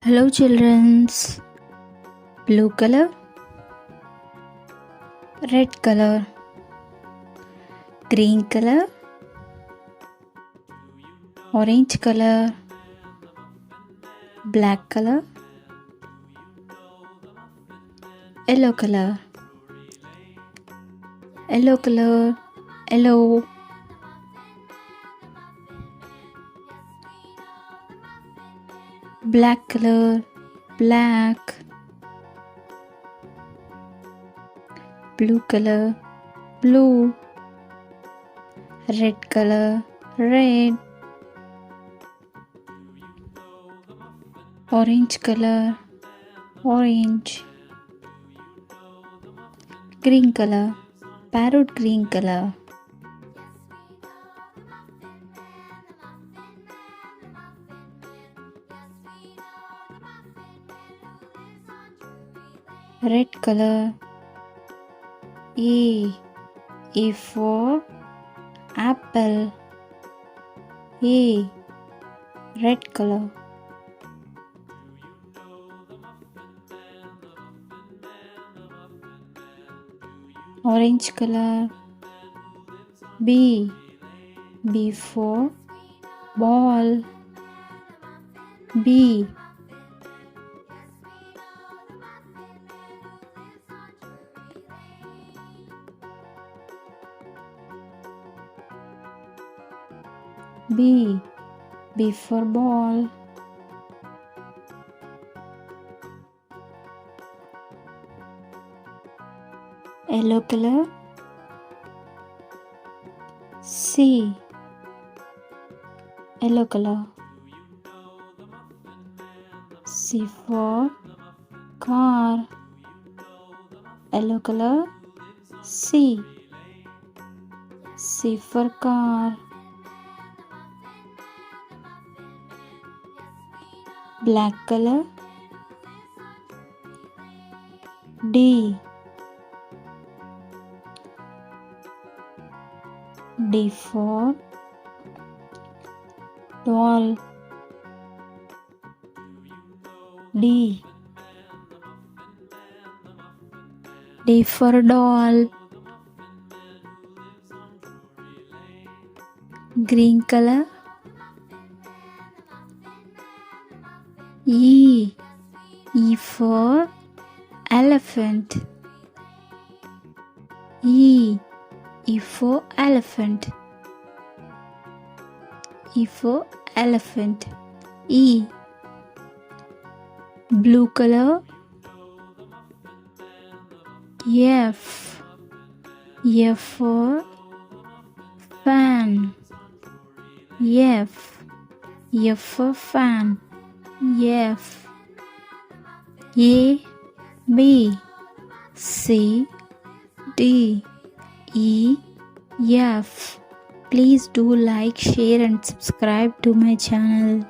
Hello childrens. Blue color, red color, green color, orange color, black color, yellow color, yellow color, yellow, black color, black, blue color, blue, red color, red, orange color, orange, green color, parrot green color, red color. E for apple. E, red color. Orange color. B for ball. B, B for ball. Yellow color. C, yellow color. C for car. Yellow color. C for car. Black color. D for doll. D for doll. Green color. E for elephant. E for elephant. E for elephant. E. Blue color. F for fan. F for fan. F. A, B, C, D, E, F. Please do like, share and subscribe to my channel.